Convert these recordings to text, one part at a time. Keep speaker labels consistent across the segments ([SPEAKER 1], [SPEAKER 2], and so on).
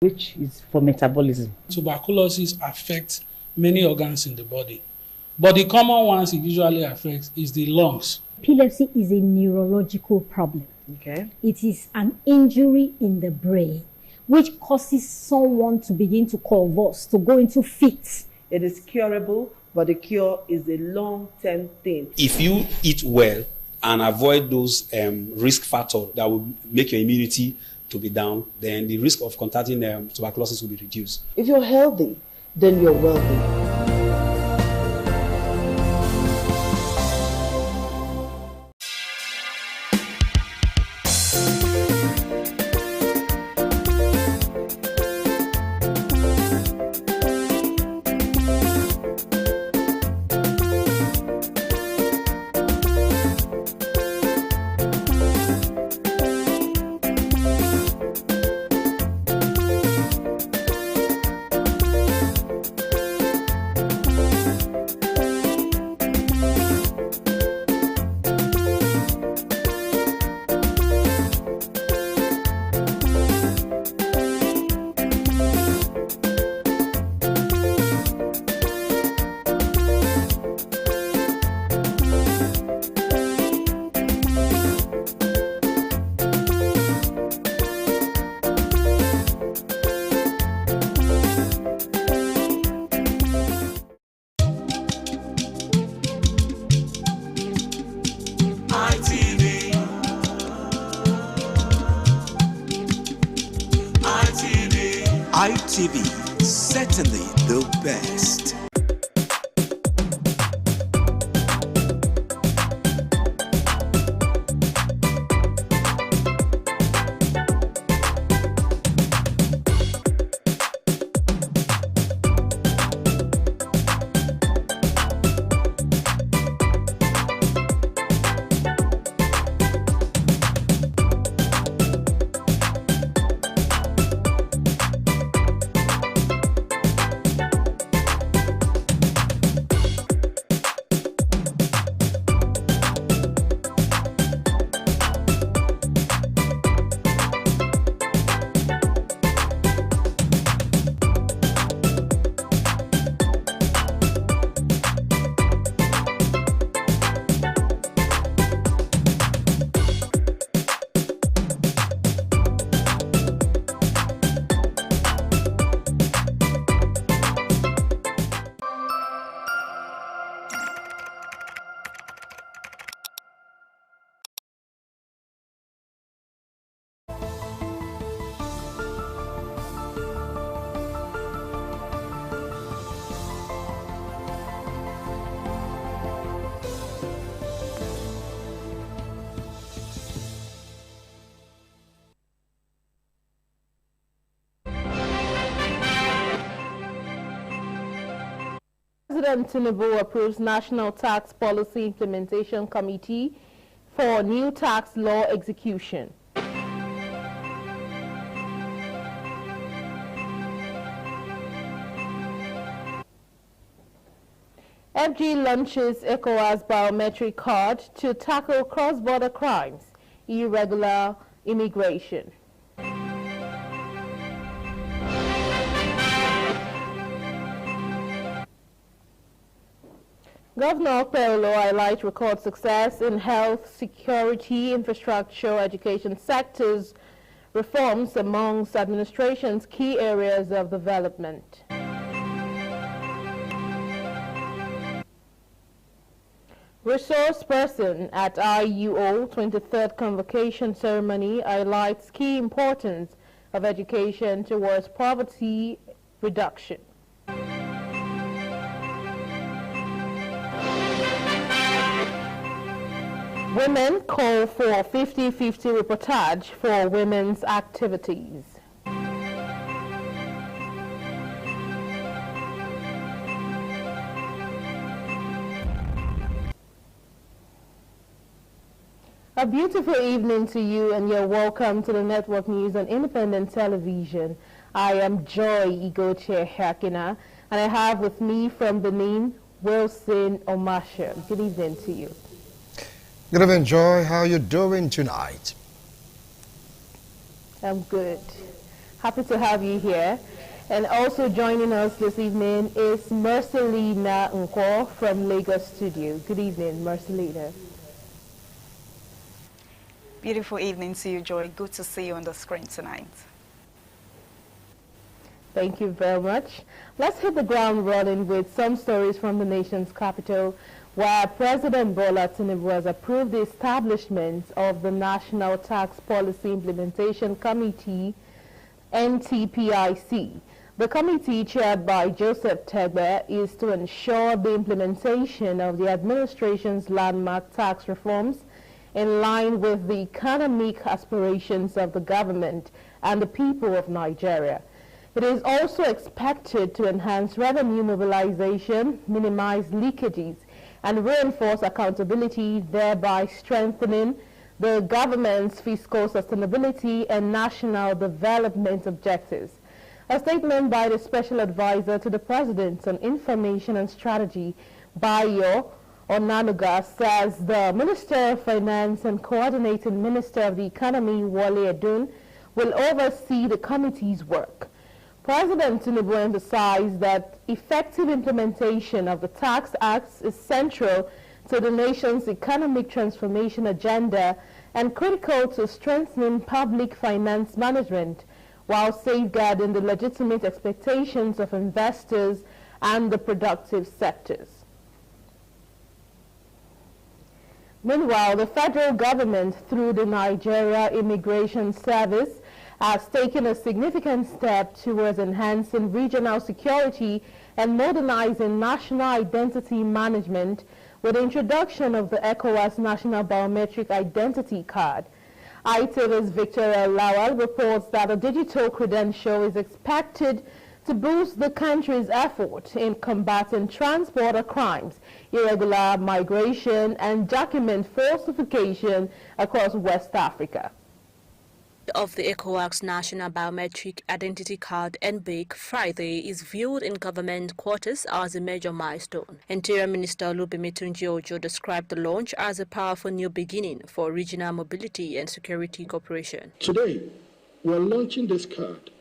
[SPEAKER 1] which is for metabolism.
[SPEAKER 2] Tuberculosis affects many organs in the body, but the common ones it usually affects is the lungs.
[SPEAKER 3] Epilepsy is a neurological problem.
[SPEAKER 1] Okay.
[SPEAKER 3] It is an injury in the brain which causes someone to begin to convulse, to go into fits.
[SPEAKER 4] It is curable, but the cure is a long-term thing.
[SPEAKER 5] If you eat well and avoid those risk factors that will make your immunity to be down, then the risk of contracting tuberculosis will be reduced.
[SPEAKER 4] If you're healthy, then you're wealthy.
[SPEAKER 6] ITV, certainly the best.
[SPEAKER 7] President Tinubu approves National Tax Policy Implementation Committee for new tax law execution. FG launches ECOWAS biometric card to tackle cross-border crimes, irregular immigration. Governor Okpeyolo highlights record success in health, security, infrastructure, education sectors, reforms amongst administration's key areas of development. Resource person at IUO 23rd Convocation Ceremony highlights key importance of education towards poverty reduction. Women call for 50-50 reportage for women's activities. A beautiful evening to you, and you're welcome to the Network News on Independent Television. I am Joy Igoche Hakina, and I have with me from Benin, Wilson Omasha. Good evening to you.
[SPEAKER 8] Good evening, Joy. How are you doing tonight?
[SPEAKER 7] I'm good. Happy to have you here. And also joining us this evening is Mercelina Nko from Lagos Studio. Good evening, Mercelina.
[SPEAKER 9] Beautiful evening to you, Joy. Good to see you on the screen tonight.
[SPEAKER 7] Thank you very much. Let's hit the ground running with some stories from the nation's capital, where President Bola Tinubu has approved the establishment of the National Tax Policy Implementation Committee, NTPIC. The committee, chaired by Joseph Tegbe, is to ensure the implementation of the administration's landmark tax reforms in line with the economic aspirations of the government and the people of Nigeria. It is also expected to enhance revenue mobilization, minimize leakages, and reinforce accountability, thereby strengthening the government's fiscal sustainability and national development objectives. A statement by the Special Advisor to the President on Information and Strategy, Bayo Onanuga, says the Minister of Finance and Coordinating Minister of the Economy, Wale Edun, will oversee the committee's work. President Tinubu emphasized that effective implementation of the Tax Acts is central to the nation's economic transformation agenda and critical to strengthening public finance management while safeguarding the legitimate expectations of investors and the productive sectors. Meanwhile, the federal government, through the Nigeria Immigration Service, has taken a significant step towards enhancing regional security and modernizing national identity management with the introduction of the ECOWAS National Biometric Identity Card. ITV's Victoria Lawal reports that a digital credential is expected to boost the country's effort in combating transborder crimes, irregular migration, and document falsification across West Africa.
[SPEAKER 10] Of the ECOWAS National Biometric Identity Card NBIC Friday is viewed in government quarters as a major milestone. Interior Minister Olubimi Tunji-Ojo described the launch as a powerful new beginning for regional mobility and security cooperation.
[SPEAKER 11] Today, we are launching this card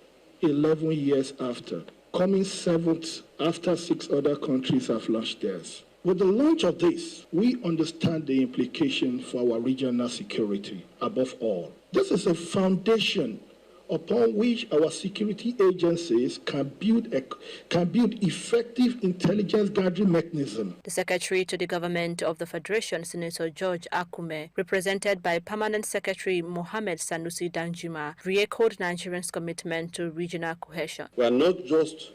[SPEAKER 11] 11 years after, coming 7th after 6 other countries have launched theirs. With the launch of this, we understand the implication for our regional security. Above all, this is a foundation upon which our security agencies can build effective intelligence gathering mechanism.
[SPEAKER 10] The Secretary to the Government of the Federation, Senator George Akume, represented by Permanent Secretary Mohammed Sanusi Danjuma, re-echoed Nigerians' commitment to regional cohesion.
[SPEAKER 12] We are not just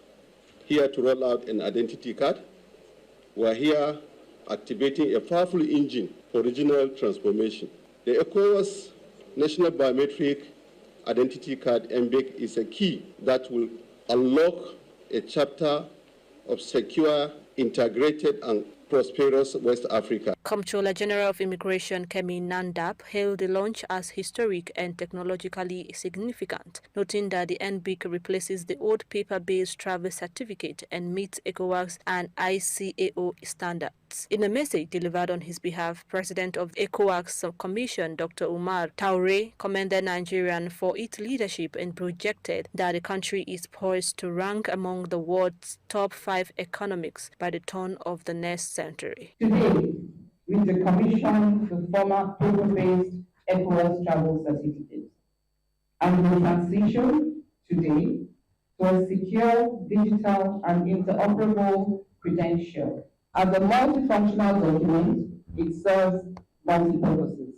[SPEAKER 12] here to roll out an identity card. We are here activating a powerful engine for regional transformation. The ECOWAS National Biometric Identity Card NBIC is a key that will unlock a chapter of secure, integrated, and prosperous West Africa.
[SPEAKER 10] Comptroller General of Immigration Kemi Nandap hailed the launch as historic and technologically significant, noting that the NBIC replaces the old paper-based travel certificate and meets ECOWAS and ICAO standards. In a message delivered on his behalf, President of ECOWAS Commission Dr. Umar Taure commended Nigeria for its leadership and projected that the country is poised to rank among the world's top 5 economies by the turn of the next century.
[SPEAKER 13] Today, with the commission to former paper-based ECOWAS travel certificate, and the transition today to a secure, digital, and interoperable credential. As a multifunctional document, it serves multi-purposes.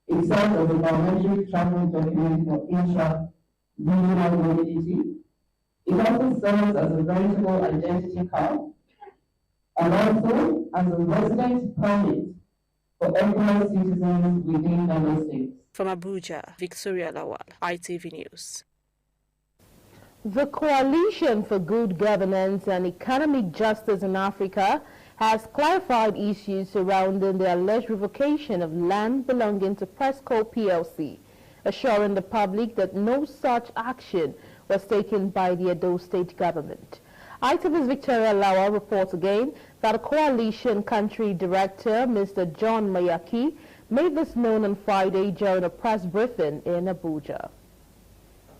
[SPEAKER 13] It serves as a biometric travel document for intra-regional mobility. It also serves as a veritable identity card, and also as a residence permit for ECOWAS citizens within member states.
[SPEAKER 10] From Abuja, Victoria Lawal, ITV News.
[SPEAKER 7] The Coalition for Good Governance and Economic Justice in Africa has clarified issues surrounding the alleged revocation of land belonging to Presco PLC, assuring the public that no such action was taken by the Edo State government. ITV's Victoria Lawa reports again that a coalition country director, Mr. John Mayaki, made this known on Friday during a press briefing in Abuja.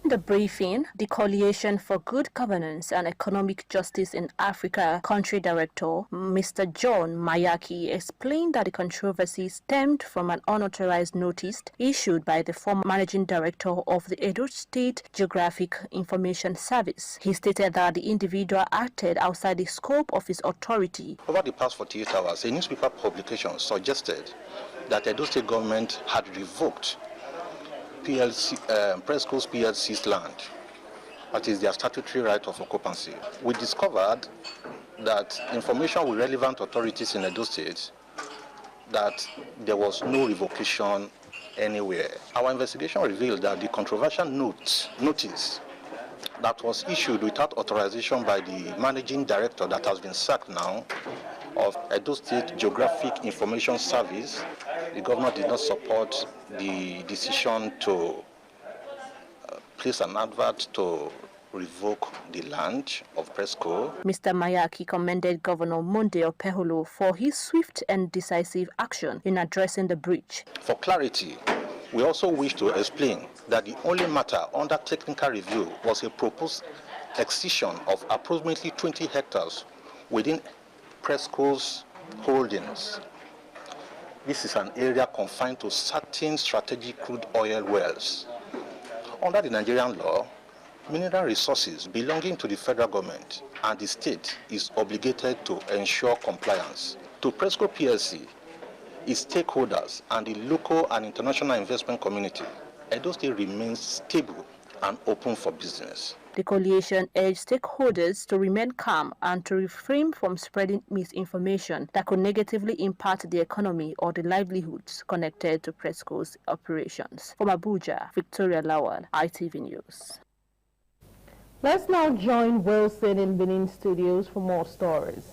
[SPEAKER 10] the briefing, the Coalition for Good Governance and Economic Justice in Africa Country Director, Mr. John Mayaki, explained that the controversy stemmed from an unauthorized notice issued by the former Managing Director of the Edo State Geographic Information Service. He stated that the individual acted outside the scope of his authority.
[SPEAKER 14] Over the past 48 hours, a newspaper publication suggested that Edo State government had revoked Presco's PLC's land. That is their statutory right of occupancy. We discovered that information with relevant authorities in Edo State that there was no revocation anywhere. Our investigation revealed that the controversial notice that was issued without authorization by the managing director that has been sacked now of Edo State Geographic Information Service, the governor did not support the decision to place an advert to revoke the land of Presco.
[SPEAKER 10] Mr. Mayaki commended Governor Monde Opeholo for his swift and decisive action in addressing the breach.
[SPEAKER 14] For clarity, we also wish to explain that the only matter under technical review was a proposed excision of approximately 20 hectares within Presco's holdings. This is an area confined to certain strategic crude oil wells. Under the Nigerian law, mineral resources belonging to the federal government and the state is obligated to ensure compliance. To Presco PLC, its stakeholders, and the local and international investment community, Edo State remains stable and open for business.
[SPEAKER 10] The coalition urged stakeholders to remain calm and to refrain from spreading misinformation that could negatively impact the economy or the livelihoods connected to Presco's operations. From Abuja, Victoria Lawal, ITV News.
[SPEAKER 7] Let's now join Wilson in Benin Studios for more stories.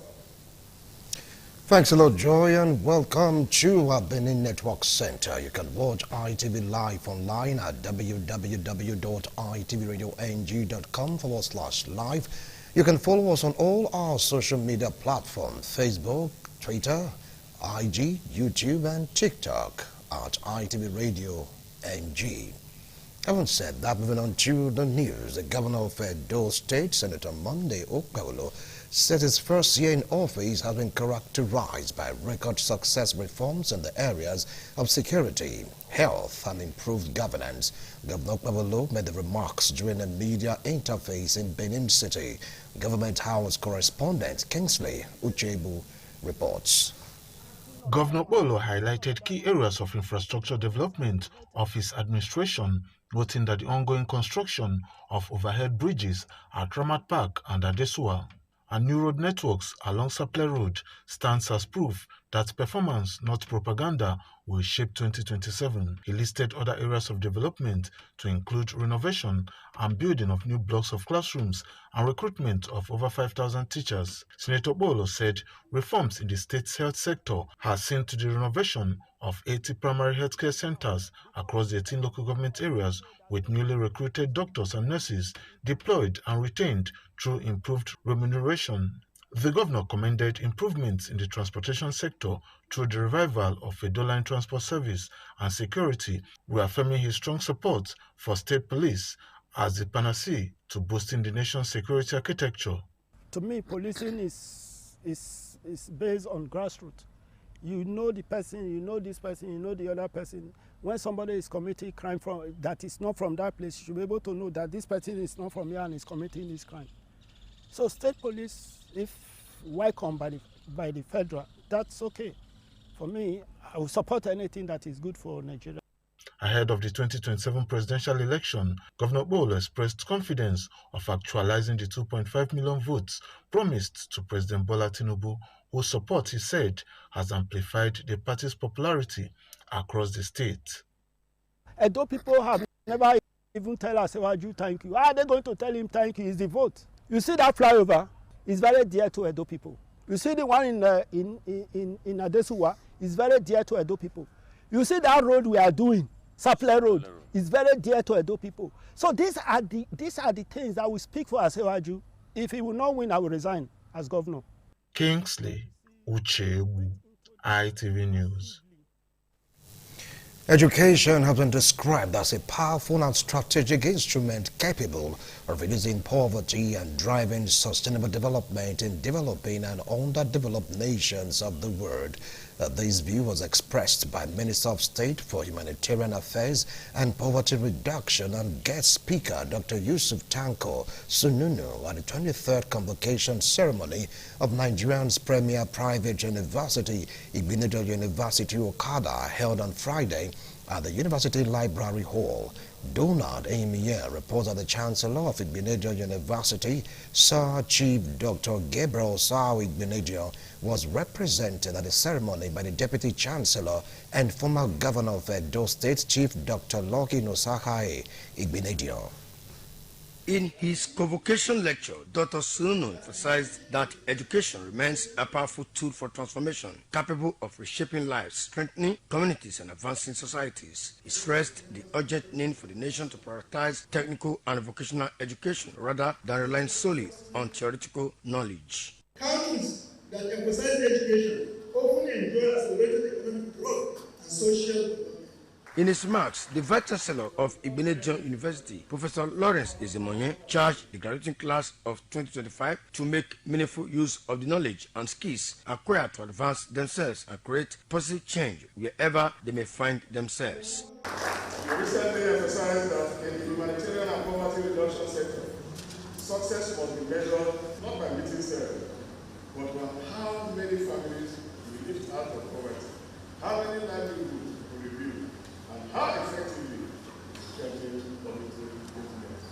[SPEAKER 8] Thanks a lot, Joy, and welcome to our Benin Network Center. You can watch ITV live online at www.itvradioNG.com/live. You can follow us on all our social media platforms, Facebook, Twitter, IG, YouTube, and TikTok at ITV Radio NG. Having said that, moving on to the news, the governor of Edo State, Senator Monde Opeholo, said his first year in office has been characterized by record success reforms in the areas of security, health, and improved governance. Governor Opeholo made the remarks during a media interface in Benin City. Government House correspondent Kingsley Uchebu reports.
[SPEAKER 15] Governor Opeholo highlighted key areas of infrastructure development of his administration, noting that the ongoing construction of overhead bridges at Ramat Park and Adesua and new road networks along Sapele Road stands as proof that performance, not propaganda, will shape 2027. He listed other areas of development to include renovation and building of new blocks of classrooms and recruitment of over 5,000 teachers. Senator Opeholo said reforms in the state's health sector have seen to the renovation of 80 primary healthcare centers across the 18 local government areas, with newly recruited doctors and nurses deployed and retained through improved remuneration. The governor commended improvements in the transportation sector through the revival of a Edo Line transport service and security, reaffirming his strong support for state police as the panacea to boosting the nation's security architecture.
[SPEAKER 16] To me, policing is based on grassroots. You know the person, you know this person, you know the other person. When somebody is committing crime that is not from that place, you should be able to know that this person is not from here and is committing this crime. So state police, if welcomed by the federal, that's okay. For me, I will support anything that is good for Nigeria.
[SPEAKER 15] Ahead of the 2027 presidential election, Governor Opeholo expressed confidence of actualizing the 2.5 million votes promised to President Bola Tinubu, whose support, he said, has amplified the party's popularity across the state.
[SPEAKER 16] Edo people have never even tell us, thank you. How are they going to tell him thank you? Is the vote. You see that flyover is very dear to Edo people. You see the one in Adesua is very dear to Edo people. You see that road we are doing, Sapele Road, is very dear to Edo people. So these are the things that we speak for Asewaju. If he will not win, I will resign as governor.
[SPEAKER 15] Kingsley Uchebu, ITV News.
[SPEAKER 8] Education has been described as a powerful and strategic instrument capable of reducing poverty and driving sustainable development in developing and underdeveloped nations of the world. This view was expressed by Minister of State for Humanitarian Affairs and Poverty Reduction and guest speaker Dr. Yusuf Tanko Sununu at the 23rd convocation ceremony of Nigeria's premier private university, Igbenedion University Okada, held on Friday at the University Library Hall. Donald Emiye reports that the Chancellor of Igbenedion University, Sir Chief Dr. Gabriel Osao Igbenedion, was represented at the ceremony by the Deputy Chancellor and former Governor of Edo State, Chief Dr. Lucky Nosakai Igbenedion.
[SPEAKER 17] In his convocation lecture, Dr. Suno emphasized that education remains a powerful tool for transformation, capable of reshaping lives, strengthening communities, and advancing societies. He stressed the urgent need for the nation to prioritize technical and vocational education rather than relying solely on theoretical knowledge.
[SPEAKER 18] Countries that emphasize education often enjoy accelerated economic growth and social development.
[SPEAKER 17] In his remarks, the Vice Chancellor of Igbenedion University, Professor Lawrence Ezemonye, charged the graduating class of 2025 to make meaningful use of the knowledge and skills acquired to advance themselves and create positive change wherever they may find themselves.
[SPEAKER 11] We recently emphasized that in the humanitarian and poverty reduction sector, success must be measured not by meeting salary, but by how many families we lift out of poverty, how many livelihoods we rebuild, and how effectively strengthen community movements.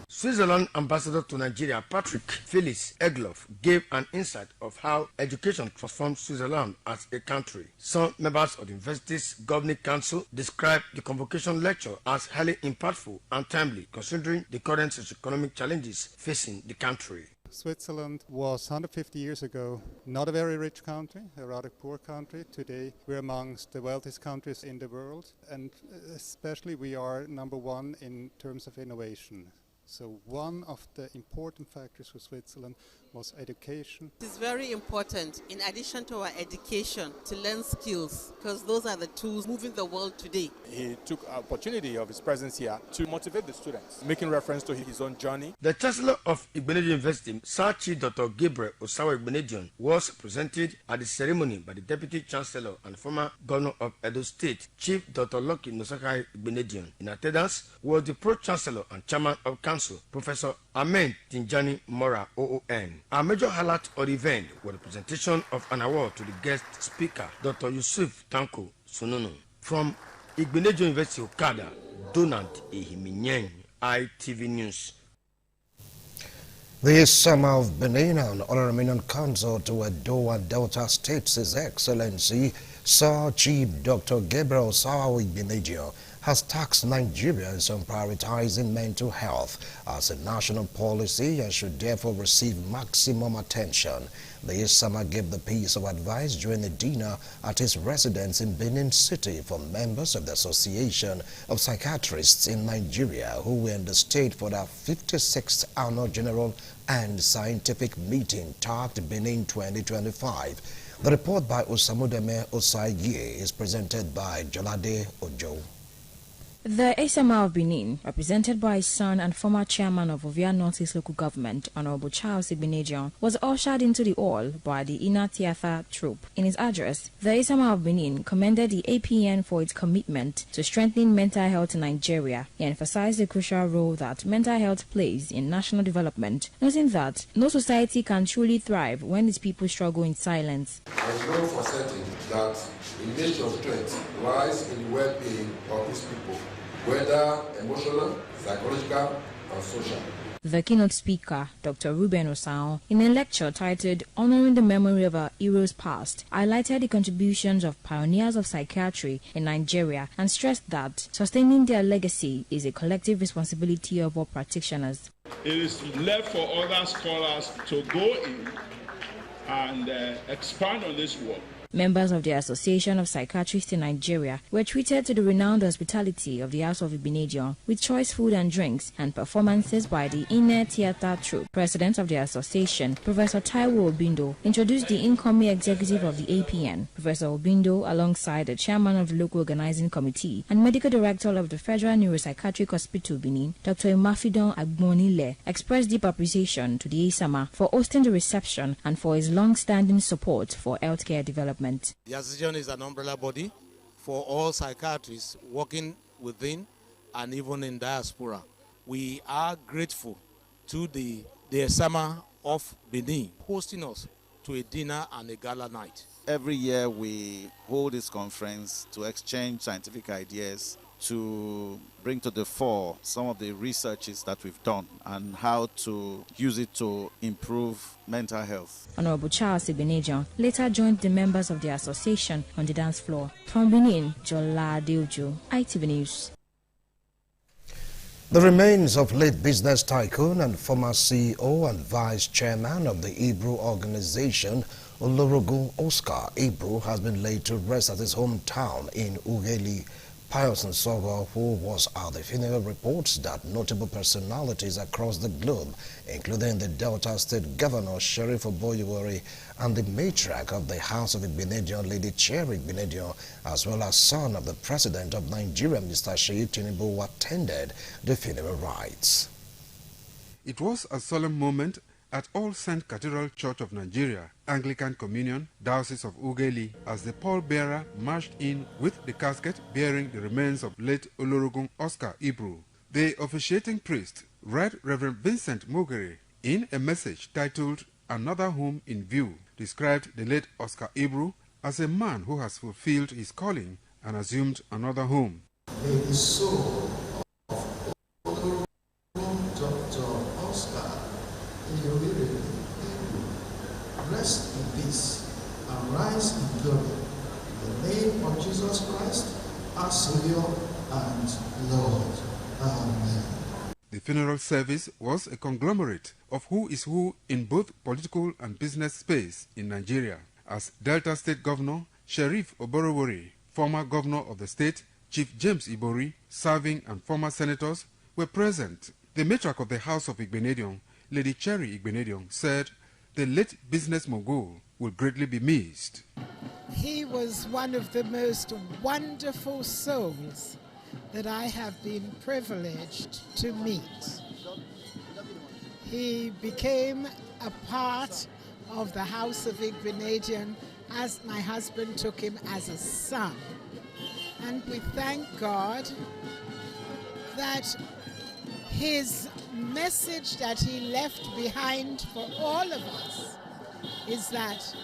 [SPEAKER 17] Switzerland Ambassador to Nigeria, Patrick Felix Egloff, gave an insight of how education transformed Switzerland as a country. Some members of the university's governing council described the convocation lecture as highly impactful and timely, considering the current socio-economic challenges facing the country.
[SPEAKER 19] Switzerland was 150 years ago not a very rich country, a rather poor country. Today we're amongst the wealthiest countries in the world, and especially we are number one in terms of innovation. So one of the important factors for Switzerland was education.
[SPEAKER 20] It is very important, in addition to our education, to learn skills, because those are the tools moving the world today.
[SPEAKER 21] He took opportunity of his presence here to motivate the students, making reference to his own journey.
[SPEAKER 17] The Chancellor of Igbenedion University, Sir Chief Dr. Gabriel Osao Igbenedion, was presented at the ceremony by the Deputy Chancellor and former Governor of Edo State, Chief Dr. Lucky Nosakai Igbenedion. In attendance was the Pro-Chancellor and Chairman of Council, Professor Amen Tinjani Mora, OON. Our major highlight of the event was the presentation of an award to the guest speaker, Dr. Yusuf Tanko Sununu. From Igbenedion University Okada, Donald Ehiminyeng, ITV News.
[SPEAKER 8] The Summer of Benin and Honorary Consul to Edo and Delta States, His Excellency Sir Chief Dr. Gabriel Osao Igbenedion, has tasked Nigerians on prioritizing mental health as a national policy and should therefore receive maximum attention. The summer gave the piece of advice during a dinner at his residence in Benin City for members of the Association of Psychiatrists in Nigeria who were in the state for their 56th Annual General and Scientific Meeting tagged Benin 2025. The report by Osamudeme Osagie is presented by Jolade Ojo.
[SPEAKER 22] The Esama of Benin, represented by his son and former chairman of Ovia Northeast Local Government, Honorable Charles Igbenedion, was ushered into the hall by the Inner Theatre troupe. In his address, the Esama of Benin commended the APN for its commitment to strengthening mental health in Nigeria. He emphasized the crucial role that mental health plays in national development, noting that no society can truly thrive when its people struggle in silence.
[SPEAKER 23] I know for certain that the nature of strength lies in the well-being of its people, whether emotional, psychological, or social.
[SPEAKER 22] The keynote speaker, Dr. Ruben Osao, in a lecture titled Honoring the Memory of Our Heroes Past, highlighted the contributions of pioneers of psychiatry in Nigeria and stressed that sustaining their legacy is a collective responsibility of all practitioners.
[SPEAKER 24] It is left for other scholars to go in and expand on this work.
[SPEAKER 22] Members of the Association of Psychiatrists in Nigeria were treated to the renowned hospitality of the House of Igbinedion with choice food and drinks and performances by the Inner Theatre Troupe. President of the association, Professor Taiwo Obindo, introduced the incoming executive of the APN. Professor Obindo, alongside the chairman of the local organizing committee and medical director of the Federal Neuropsychiatric Hospital Benin, Dr. Imafidon Agbonile, expressed deep appreciation to the ASAMA for hosting the reception and for his long-standing support for healthcare development.
[SPEAKER 1] The association is an umbrella body for all psychiatrists working within and even in diaspora. We are grateful to the ASAMA of Benin hosting us to a dinner and a gala night.
[SPEAKER 2] Every year we hold this conference to exchange scientific ideas, to bring to the fore some of the researches that we've done and how to use it to improve mental health.
[SPEAKER 22] Honorable Charles Igbenedion later joined the members of the association on the dance floor. From Benin, Jola Deuju, ITV News.
[SPEAKER 8] The remains of late business tycoon and former CEO and vice chairman of the Hebrew organization, Olorogun Oscar Hebrew, has been laid to rest at his hometown in Ughelli. Pius Nsogo, who was at the funeral, reports that notable personalities across the globe, including the Delta State Governor Sheriff Oboyewori and the matriarch of the House of Igbinedion, Lady Cherry Igbinedion, as well as son of the President of Nigeria, Mr. Sheyi Tinubu, attended the funeral rites.
[SPEAKER 3] It was a solemn moment at All Saint Cathedral Church of Nigeria, Anglican Communion, Diocese of Ughelli, as the pallbearer marched in with the casket bearing the remains of late Olorogun Oscar Hebrew. The officiating priest, Right Reverend Vincent Mogere, in a message titled Another Home in View, described the late Oscar Hebrew as a man who has fulfilled his calling and assumed another home.
[SPEAKER 24] May the soul of Olorogun Dr. Oscar rest in peace and rise in glory. In the name of Jesus Christ, our Savior and Lord. Amen.
[SPEAKER 3] The funeral service was a conglomerate of who is who in both political and business space in Nigeria, as Delta State Governor Sheriff Oborowori, former governor of the state, Chief James Ibori, serving and former senators were present. The matriarch of the House of Igbinedion, Lady Cherry Igbinedion, said the late business mogul will greatly be missed.
[SPEAKER 25] He was one of the most wonderful souls that I have been privileged to meet. He became a part of the House of Igbinedion as my husband took him as a son. And we thank God that his message that he left behind for all of us is that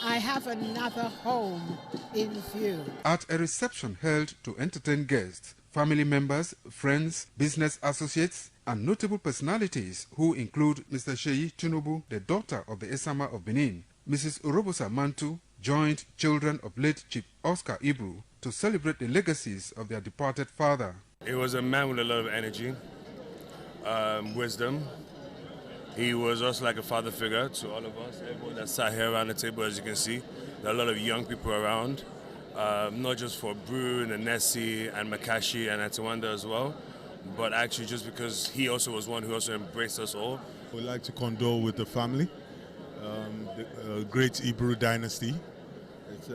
[SPEAKER 25] I have another home in view.
[SPEAKER 3] At a reception held to entertain guests, family members, friends, business associates, and notable personalities who include Mr. Sheyi Tinubu, the daughter of the Esama of Benin, Mrs. Urobosa Mantu, joined children of late Chief Oscar Hebrew to celebrate the legacies of their departed father.
[SPEAKER 26] He was a man with a lot of energy. Wisdom. He was also like a father figure to all of us. Everyone that sat here around the table, as you can see, there are a lot of young people around, not just for Brew and Nessie and Makashi and Atawanda as well, but actually just because he also was one who also embraced us all.
[SPEAKER 27] We'd like to condole with the family, the great Hebrew dynasty. It's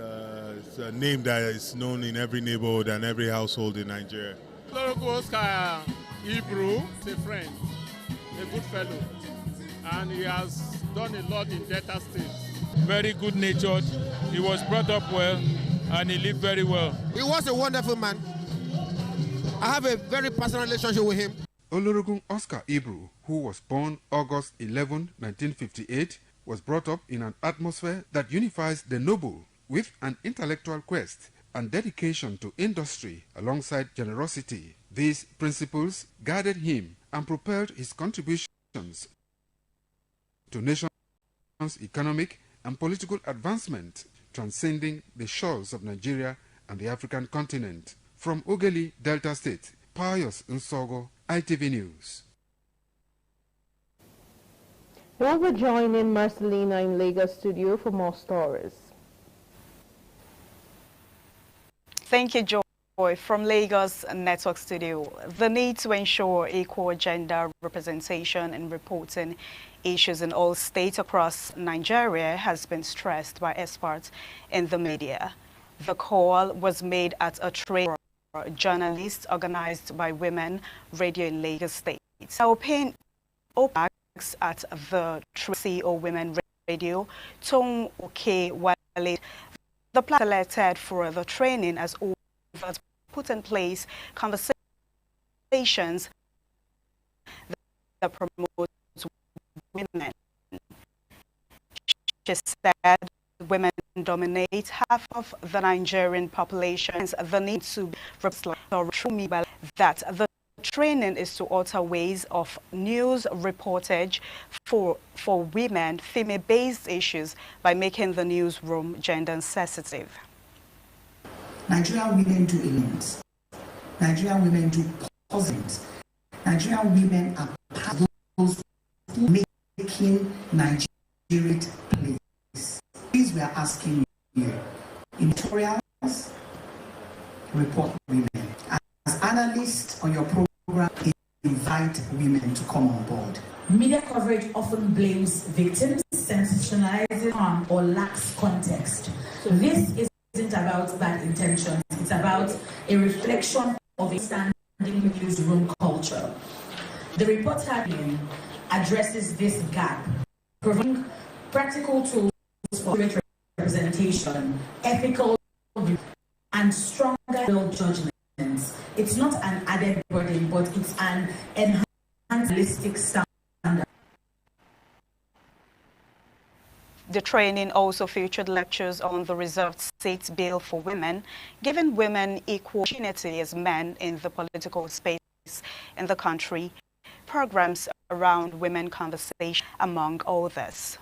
[SPEAKER 27] a name that is known in every neighborhood and every household in Nigeria.
[SPEAKER 28] Oscar Hebrew is a friend, a good fellow, and he has done a lot in Delta State.
[SPEAKER 29] Very good natured, he was brought up well, and he lived very well.
[SPEAKER 30] He was a wonderful man. I have a very personal relationship with him.
[SPEAKER 3] Olorogun Oscar Hebrew, who was born August 11, 1958, was brought up in an atmosphere that unifies the noble with an intellectual quest and dedication to industry alongside generosity. These principles guided him and propelled his contributions to nation's economic and political advancement, transcending the shores of Nigeria and the African continent. From Ughelli, Delta State, Pius Nsogo, ITV News.
[SPEAKER 7] We'll be joining Marcelina in Lagos studio for more stories.
[SPEAKER 4] Thank you, Joy. From Lagos Network Studio, the need to ensure equal gender representation in reporting issues in all states across Nigeria has been stressed by experts in the media. The call was made at a training for journalists organized by Women Radio in Lagos State. Our paying OPACs at the CEO Women Radio, Tom Oke Wale, the plan selected for the training as put in place conversations that promote women. She said women dominate half of the Nigerian population. The need to that the training is to alter ways of news reportage for women, female-based issues by making the newsroom gender sensitive.
[SPEAKER 5] Nigerian women do events. Nigerian women do posings. Nigerian women are those who making Nigeria place. Please, we are asking you, editorials, report women. As analysts on your program, invite women to come on board.
[SPEAKER 6] Media coverage often blames victims, sensationalizes harm, or lacks context. So this isn't about bad intentions. It's about a reflection of a standing newsroom culture. The report addresses this gap, providing practical tools for representation, ethical and stronger judgments. It's not an added burden, but it's an enhanced holistic standard.
[SPEAKER 4] The training also featured lectures on the Reserved Seats Bill for women, giving women equal opportunity as men in the political space in the country, programs around women conversation, among others.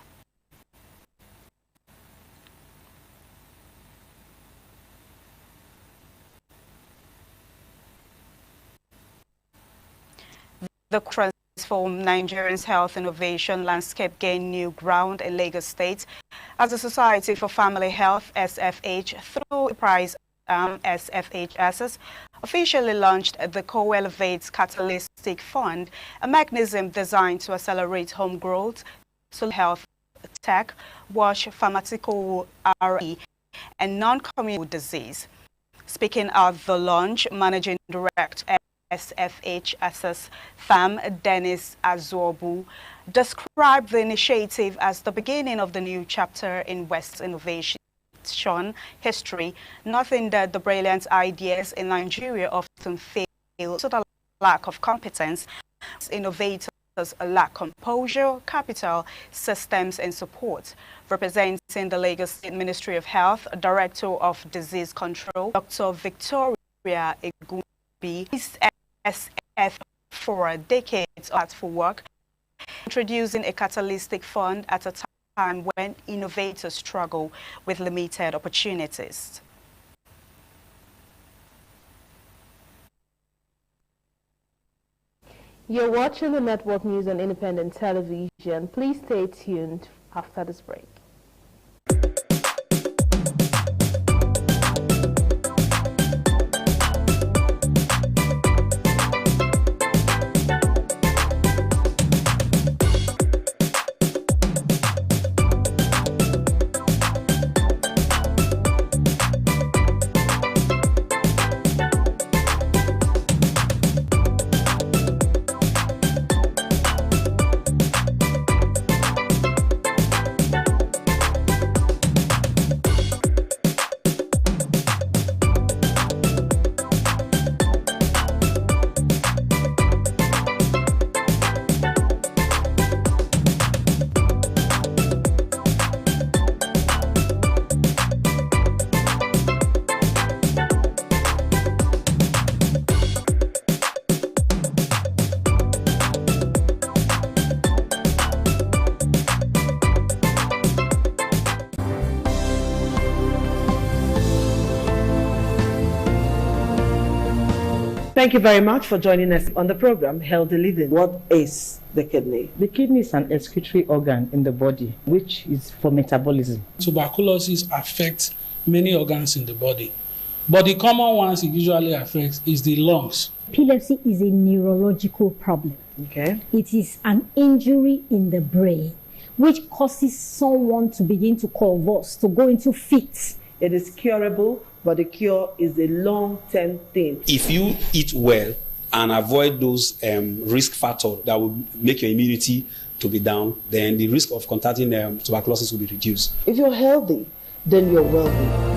[SPEAKER 4] The Transform Nigeria's health innovation landscape gained new ground in Lagos State as the Society for Family Health, SFH, through the prize SFHSS, officially launched the Co-Elevate Catalytic Fund, a mechanism designed to accelerate home growth, health tech, wash, pharmaceutical RE, and non-communicable disease. Speaking at the launch, Managing Director SFHSS FAM Dennis Azobu described the initiative as the beginning of the new chapter in West's innovation history, noting that the brilliant ideas in Nigeria often fail to the lack of competence. Innovators lack composure, capital, systems, and support. Representing the Lagos State Ministry of Health, Director of Disease Control, Dr. Victoria Egumbi, SF for decades for work, introducing a catalytic fund at a time when innovators struggle with limited opportunities.
[SPEAKER 7] You're watching the Network News on Independent Television. Please stay tuned after this break.
[SPEAKER 9] Thank you very much for joining us on the program, Healthy Living. What is the kidney?
[SPEAKER 10] The kidney is an excretory organ in the body, which is for metabolism.
[SPEAKER 12] Tuberculosis affects many organs in the body.
[SPEAKER 11] But the common ones it usually affects is the lungs.
[SPEAKER 12] Epilepsy is a neurological problem.
[SPEAKER 9] Okay.
[SPEAKER 12] It is an injury in the brain which causes someone to begin to convulse, to go into fits.
[SPEAKER 9] It is curable, but the cure is a long-term thing.
[SPEAKER 13] If you eat well and avoid those risk factors that will make your immunity to be down, then the risk of contracting tuberculosis will be reduced.
[SPEAKER 9] If you're healthy, then you're wealthy.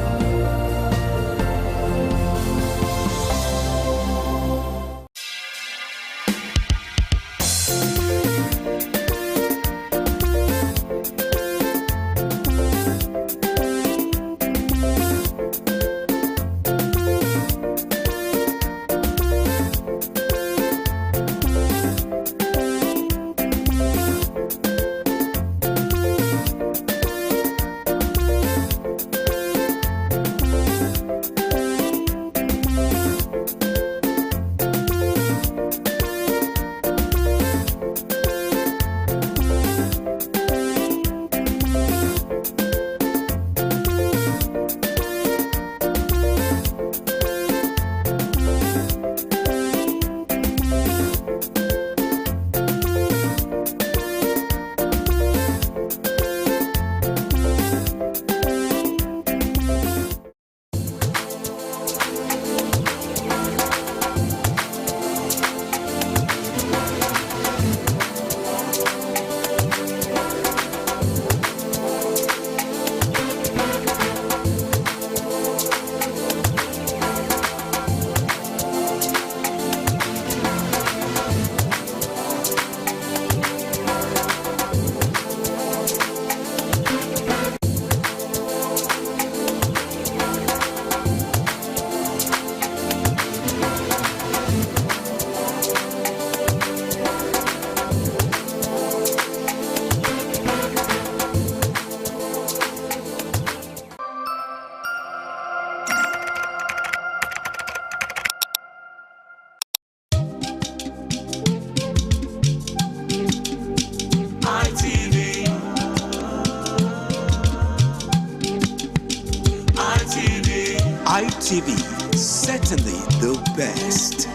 [SPEAKER 14] ITV, certainly the best.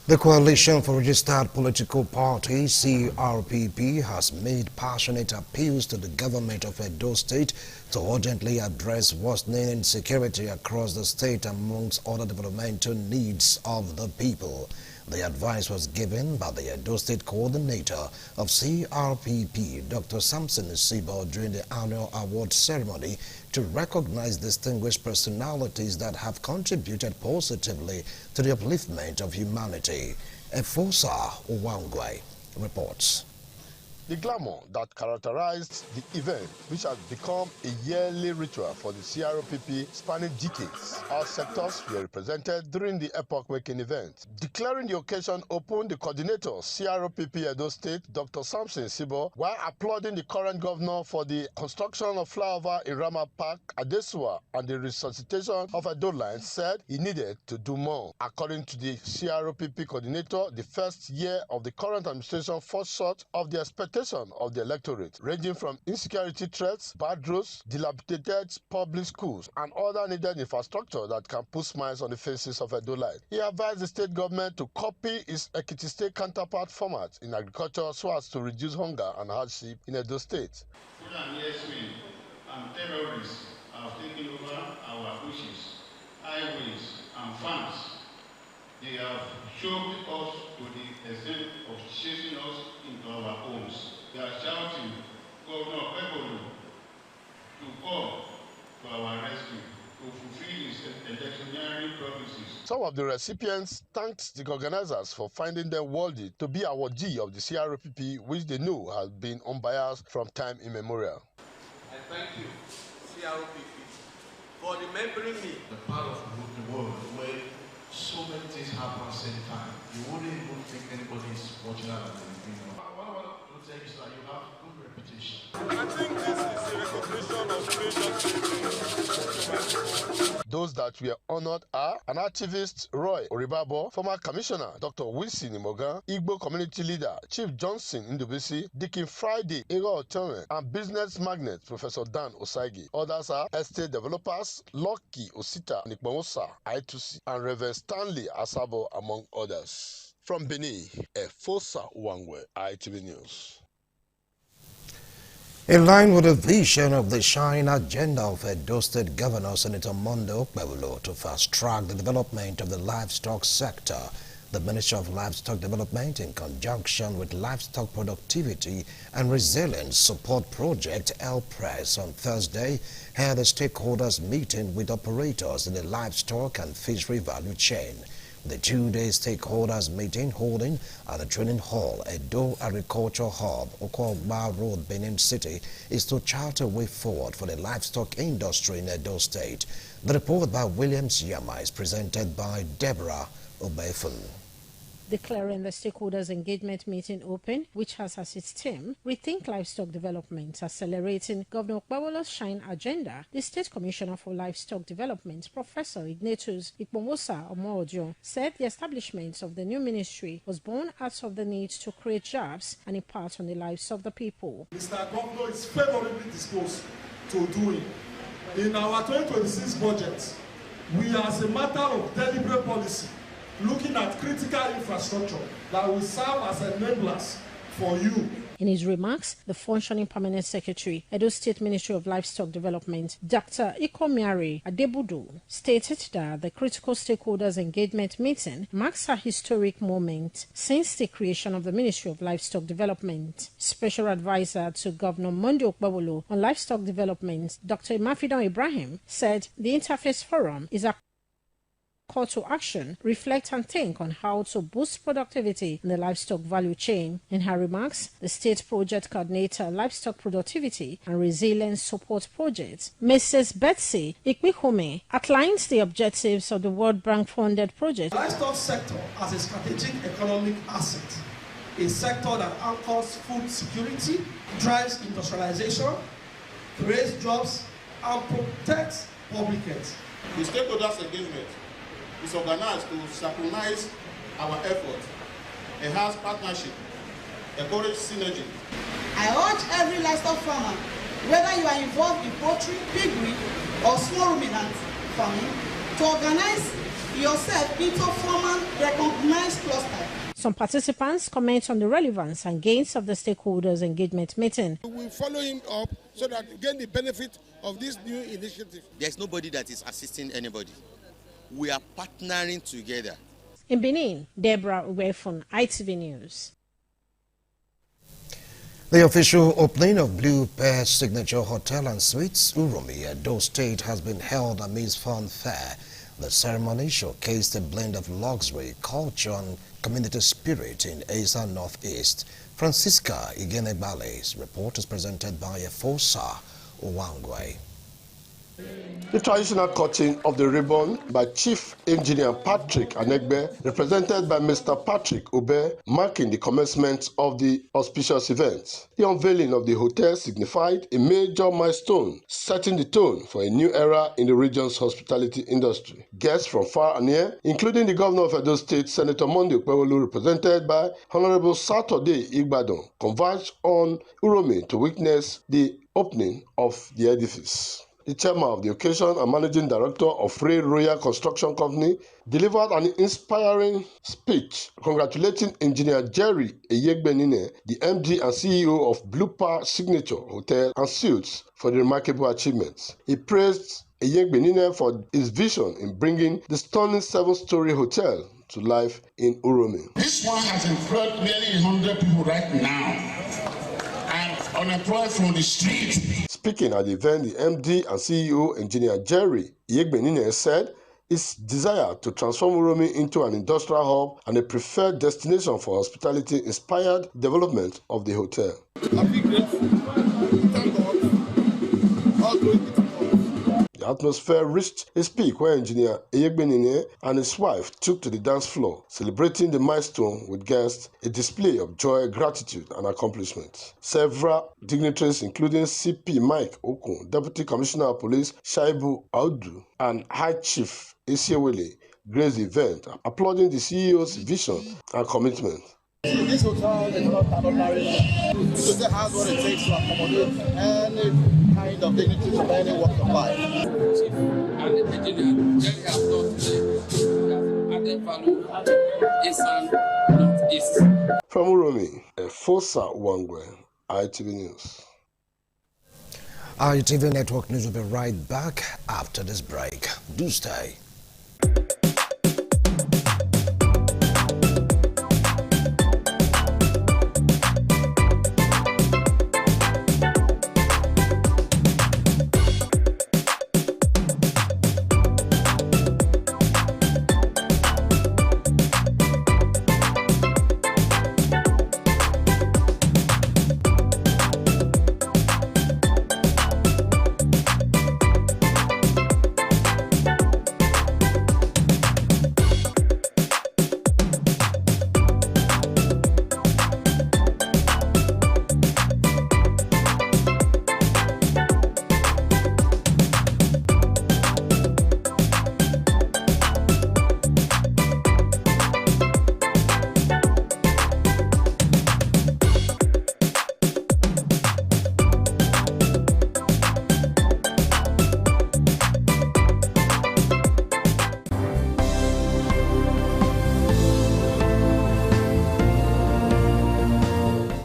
[SPEAKER 8] The Coalition for Registered Political Parties, CRPP, has made passionate appeals to the government of Edo State to urgently address worsening insecurity across the state amongst other developmental needs of the people. The advice was given by the Edo State Coordinator of CRPP, Dr. Samson Isibo, during the annual award ceremony to recognize distinguished personalities that have contributed positively to the upliftment of humanity. Efosa Owangwe reports.
[SPEAKER 15] The glamour that characterized the event, which has become a yearly ritual for the CRPP spanning decades. All sectors were represented during the epoch-making event. Declaring the occasion open, the coordinator, CRPP Edo State, Dr. Samson Isibo, while applauding the current governor for the construction of flyover in Rama Park, Adesua, and the resuscitation of Edo Line, said he needed to do more. According to the CRPP coordinator, the first year of the current administration falls short of the expectation of the electorate, ranging from insecurity threats, bad roads, dilapidated public schools, and other needed infrastructure that can put smiles on the faces of Edo Light. He advised the state government to copy its Ekiti State counterpart format in agriculture so as to reduce hunger and hardship in Edo State.
[SPEAKER 16] And terrorists have taken over our bushes, highways, and farms. They have shown us to the extent of chasing us into our homes. They are shouting, Governor Ebolu, to come to our rescue, to fulfill his electioneering promises.
[SPEAKER 15] Some of the recipients thanked the organizers for finding them worthy to be awardee of the CRPP, which they know has been unbiased from time immemorial.
[SPEAKER 1] I thank you, CRPP, for remembering me.
[SPEAKER 2] The part of the world where so many things happen at the same time, you wouldn't even think anybody is watching out and what I want to tell you is that you have good reputation.
[SPEAKER 16] I think this is a recognition of major.
[SPEAKER 15] Those that were honored are an activist, Roy Oribabo, former commissioner, Dr. Wilson Imogan, Igbo community leader, Chief Johnson Ndubisi, Dickin Friday, Ego Otome, and business magnate, Professor Dan Osagi. Others are estate developers, Lucky Osita Nikbamosa, I2C, and Reverend Stanley Asabo, among others. From Benin, Efosa Wangwe, ITV News.
[SPEAKER 8] In line with the vision of the Shine agenda of Edo State Governor Senator Monday Okpebholo to fast-track the development of the livestock sector, the Ministry of Livestock Development, in conjunction with Livestock Productivity and Resilience Support Project (LPRES), on Thursday held a stakeholders meeting with operators in the livestock and fishery value chain. The two-day stakeholders meeting holding at the training hall at Edo Agriculture Hub, Okogba Road, Benin City, is to chart a way forward for the livestock industry in Edo State. The report by Williams Yama is presented by Deborah Obefun.
[SPEAKER 17] Declaring the stakeholders engagement meeting open, which has as its theme Rethink Livestock Development, Accelerating Governor Okpebholo's Shine agenda, the State Commissioner for Livestock Development, Professor Ignatius Ikpomosa Omorodio, said the establishment of the new ministry was born out of the need to create jobs and impart on the lives of the people.
[SPEAKER 18] Mr. Governor is favorably disposed to doing. In our 2026 budget, we, as a matter of deliberate policy, looking at critical infrastructure that will serve as enablers for you.
[SPEAKER 17] In his remarks, the functioning permanent secretary, Edo State Ministry of Livestock Development, Dr. Ikomiari Adebudu, stated that the critical stakeholders engagement meeting marks a historic moment since the creation of the Ministry of Livestock Development. Special advisor to Governor Monday Okpebholo on livestock development, Dr. Imafidon Ibrahim, said the Interface Forum is a call to action, reflect and think on how to boost productivity in the livestock value chain. In her remarks, the State Project Coordinator, Livestock Productivity and Resilience Support Project, Mrs. Betsy Ikpihome, outlines the objectives of the World Bank-funded project.
[SPEAKER 18] The livestock sector as a strategic economic asset, a sector that anchors food security, drives industrialization, creates jobs, and protects public health.
[SPEAKER 28] The stakeholders engagement is organized to synchronize our efforts, enhance partnership, encourage synergy.
[SPEAKER 19] I urge every livestock farmer, whether you are involved in poultry, piggery, or small ruminant farming, to organize yourself into farmer-recognized cluster.
[SPEAKER 17] Some participants comment on the relevance and gains of the stakeholders engagement meeting.
[SPEAKER 18] We will follow him up so that we gain the benefit of this new initiative.
[SPEAKER 20] There's nobody that is assisting anybody. We are partnering together.
[SPEAKER 17] In Benin, Deborah Ubefun, ITV News.
[SPEAKER 8] The official opening of Blue Pear Signature Hotel and Suites, Uromi, Edo State, has been held amidst fanfare. The ceremony showcased a blend of luxury, culture, and community spirit in Asa Northeast. Francisca Igenebale's report is presented by Efosa Owangwe.
[SPEAKER 15] The traditional cutting of the ribbon by Chief Engineer Patrick Anegbe, represented by Mr. Patrick Ube, marking the commencement of the auspicious event. The unveiling of the hotel signified a major milestone, setting the tone for a new era in the region's hospitality industry. Guests from far and near, including the Governor of Edo State, Senator Monday Okpebholo, represented by Honorable Saturday Igbadan, converged on Uromi to witness the opening of the edifice. The chairman of the occasion and managing director of Ray Royal Construction Company delivered an inspiring speech congratulating Engineer Jerry Eyegbenine, the MD and CEO of Blue Pear Signature Hotel and Suites, for the remarkable achievements. He praised Eyegbenine for his vision in bringing the stunning 7-story hotel to life in Uromi.
[SPEAKER 16] This one has employed nearly 100 people right now and unemployed from the street.
[SPEAKER 15] Speaking at the event, the MD and CEO, Engineer Jerry Eyegbenine, said his desire to transform Uromi into an industrial hub and a preferred destination for hospitality inspired development of the hotel.
[SPEAKER 28] I feel grateful. Thank God. All glory be to God.
[SPEAKER 15] The atmosphere reached its peak when Engineer Eyegbenine and his wife took to the dance floor, celebrating the milestone with guests, a display of joy, gratitude, and accomplishment. Several dignitaries, including CP Mike Okun, Deputy Commissioner of Police Shaibu Audu, and High Chief Esiewele, graced the event, applauding the CEO's vision and commitment.
[SPEAKER 28] This hotel is not an ordinary one. This hotel has what it takes to accommodate any kind of dignity of any walk of life.
[SPEAKER 11] And the engineer, Jerry has done today, added value, east and northeast.
[SPEAKER 15] From Uromi, Fosa Wangwe, ITV News.
[SPEAKER 8] ITV Network News will be right back after this break. Do stay.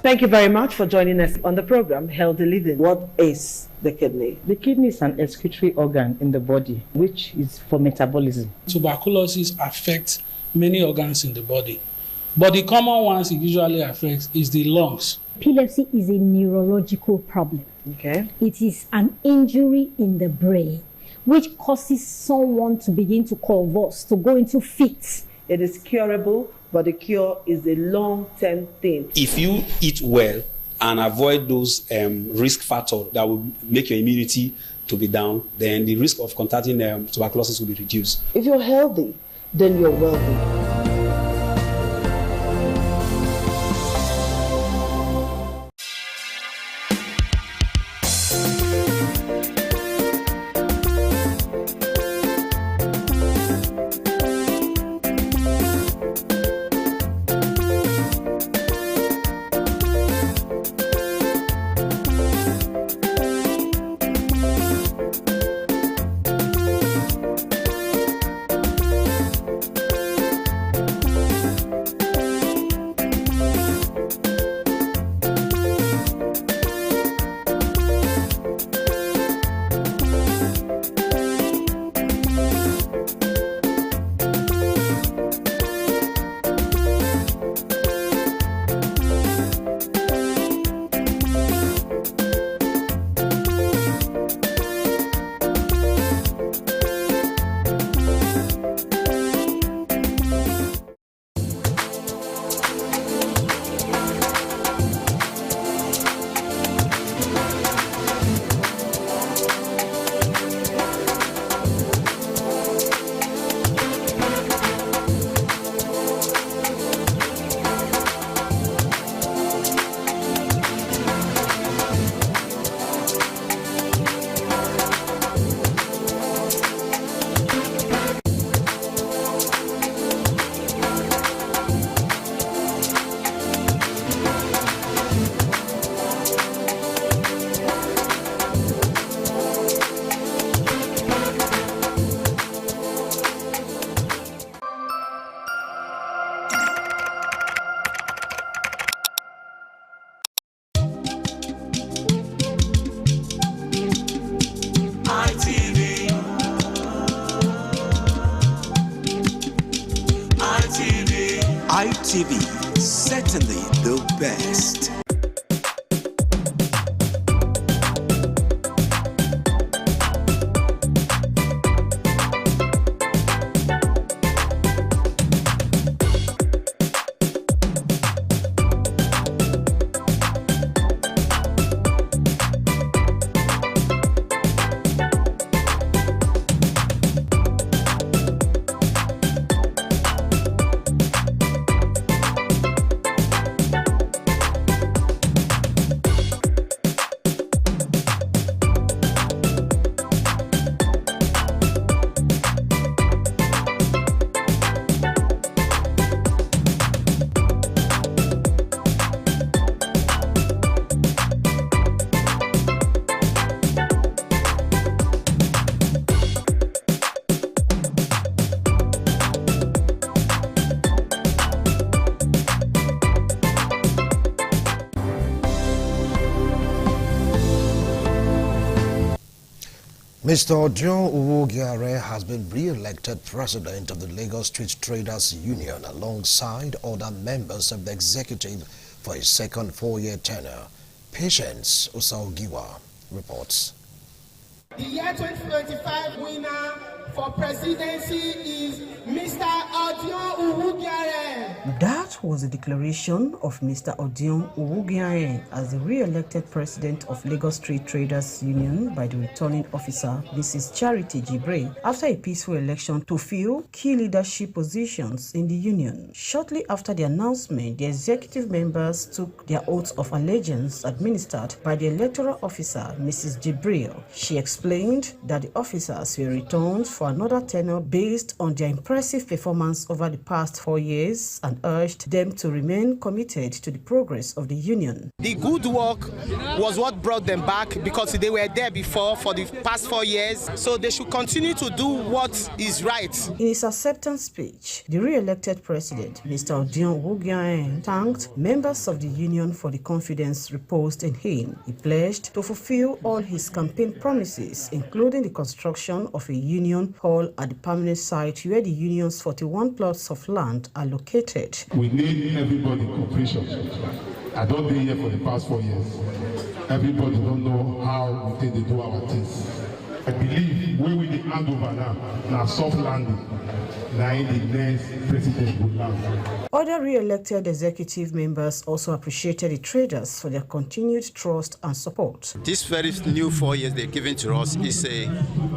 [SPEAKER 9] Thank you very much for joining us on the program, Healthy Living. What is the kidney?
[SPEAKER 10] The kidney is an excretory organ in the body, which is for metabolism.
[SPEAKER 11] Tuberculosis affects many organs in the body, but the common ones it usually affects is the lungs.
[SPEAKER 12] Epilepsy is a neurological problem.
[SPEAKER 9] Okay.
[SPEAKER 12] It is an injury in the brain which causes someone to begin to convulse, to go into fits.
[SPEAKER 9] It is curable, but the cure is a long-term thing.
[SPEAKER 13] If you eat well and avoid those risk factors that will make your immunity to be down, then the risk of contracting tuberculosis will be reduced.
[SPEAKER 9] If you're healthy, then you're wealthy.
[SPEAKER 14] ITV, certainly the best.
[SPEAKER 8] Mr. Odion Uwogiare has been re-elected president of the Lagos Street Traders Union alongside other members of the executive for his second four-year tenure. Patience Osaogiwa reports.
[SPEAKER 3] The year 2025 winner for presidency is Mr. Odion Uwogiare.
[SPEAKER 9] That was the declaration of Mr. Odion Uwogiare as the re-elected president of Lagos Street Traders Union by the returning officer, Mrs. Charity Jibre, after a peaceful election to fill key leadership positions in the union. Shortly after the announcement, the executive members took their oaths of allegiance administered by the electoral officer, Mrs. Jibre. She explained that the officers were returned for another tenure based on their impressive performance over the past 4 years and urged them to remain committed to the progress of the union.
[SPEAKER 3] The good work was what brought them back because they were there before for the past 4 years, so they should continue to do what is right.
[SPEAKER 9] In his acceptance speech, the re-elected president, Mr. Odion Uwogiare, thanked members of the union for the confidence reposed in him. He pledged to fulfill all his campaign promises, including the construction of a union hall at the permanent site where the union's 41 plots of land are located.
[SPEAKER 16] We need everybody cooperation. I don't be here for the past 4 years. Everybody don't know how we think they do our things. I believe we will hand over now soft landing. Now the next president will land.
[SPEAKER 9] Other re-elected executive members also appreciated the traders for their continued trust and support.
[SPEAKER 28] This very new 4 years they're giving to us is a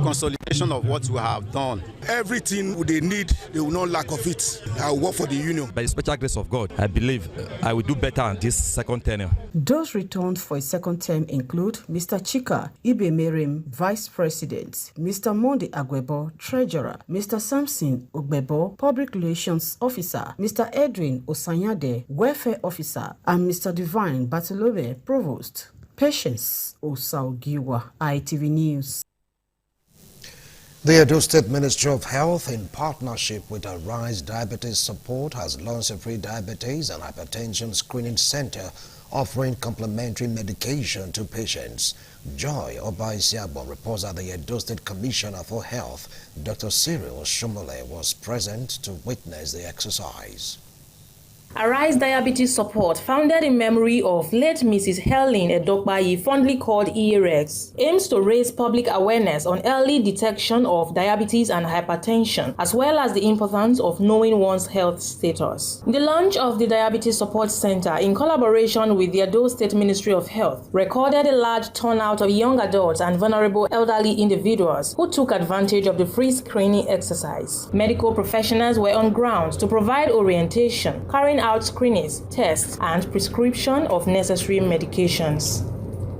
[SPEAKER 28] consolidation of what we have done.
[SPEAKER 21] Everything they need, they will not lack of it. I will work for the union.
[SPEAKER 22] By the special grace of God, I believe I will do better on this second tenure.
[SPEAKER 9] Those returned for a second term include Mr. Chika Ibemerim, Vice President, Mr. Monde Agwebo, Treasurer, Mr. Samson Ogbebo, Public Relations Officer, Mr. Edwin Osanyade, Welfare Officer, and Mr. Divine Bartolome, Provost. Patience Osaogiwa, ITV News.
[SPEAKER 8] The Edo State Ministry of Health, in partnership with Arise Diabetes Support, has launched a pre-diabetes and hypertension screening center offering complementary medication to patients. Joy Obaisiabo reports that the Edo State Commissioner for Health, Dr. Cyril Shumole, was present to witness the exercise.
[SPEAKER 23] Arise Diabetes Support, founded in memory of late Mrs. Helen Edokbayi, fondly called ERX, aims to raise public awareness on early detection of diabetes and hypertension, as well as the importance of knowing one's health status. The launch of the Diabetes Support Center, in collaboration with the Edo State Ministry of Health, recorded a large turnout of young adults and vulnerable elderly individuals who took advantage of the free screening exercise. Medical professionals were on ground to provide orientation, carrying out screenings, tests, and prescription of necessary medications.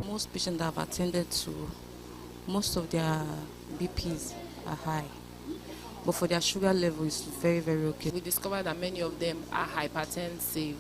[SPEAKER 24] Most patients that I've attended to, most of their BPs are high, but for their sugar level it's very, very okay.
[SPEAKER 25] We discovered that many of them are hypertensive.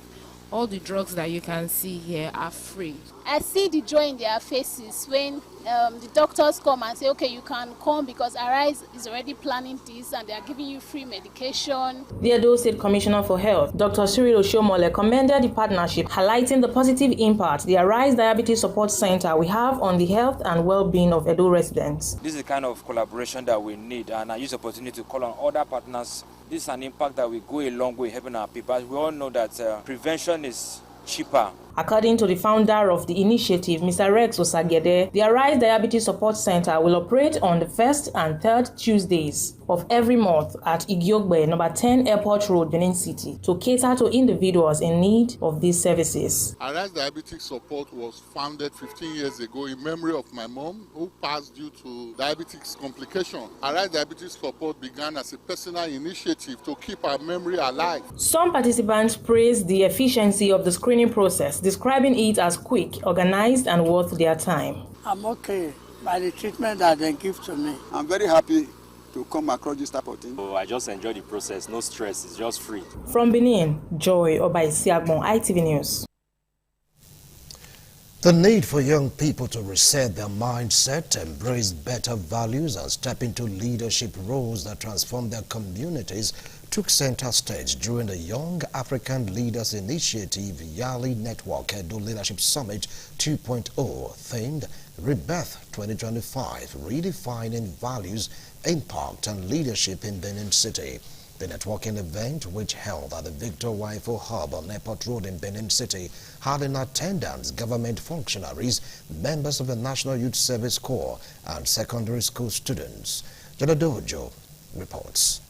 [SPEAKER 25] All the drugs that you can see here are free.
[SPEAKER 26] I see the joy in their faces when
[SPEAKER 1] the doctors come and say, okay, you can come because Arise is already planning this and they are giving you free medication.
[SPEAKER 23] The Edo State Commissioner for Health, Dr. Cyril Oshomole, commended the partnership, highlighting the positive impact the Arise Diabetes Support Center will have on the health and well-being of Edo residents.
[SPEAKER 2] This is the kind of collaboration that we need, and I use the opportunity to call on other partners. This is an impact that will go a long way helping our people. We all know that prevention is cheaper.
[SPEAKER 23] According to the founder of the initiative, Mr. Rex Osagede, the Arise Diabetes Support Center will operate on the 1st and 3rd Tuesdays of every month at Igiogbe, number 10 Airport Road, Benin City, to cater to individuals in need of these services.
[SPEAKER 4] Arise Diabetes Support was founded 15 years ago in memory of my mom, who passed due to diabetes complication. Arise Diabetes Support began as a personal initiative to keep our memory alive.
[SPEAKER 23] Some participants praised the efficiency of the screening process, describing it as quick, organized, and worth their time.
[SPEAKER 5] I'm okay by the treatment that they give to me.
[SPEAKER 6] I'm very happy to come across this type of thing.
[SPEAKER 7] Oh, I just enjoy the process, no stress, it's just free.
[SPEAKER 23] From Benin, Joy Obaisiagbon, ITV News.
[SPEAKER 8] The need for young people to reset their mindset, embrace better values, and step into leadership roles that transform their communities took center stage during the Young African Leaders Initiative Yali Network Edo Leadership Summit 2.0 themed Rebirth 2025, Redefining Values, Impact and Leadership in Benin City. The networking event, which held at the Victor Waifo Hub on Airport Road in Benin City, had in attendance government functionaries, members of the National Youth Service Corps, and secondary school students. Jaladojo reports.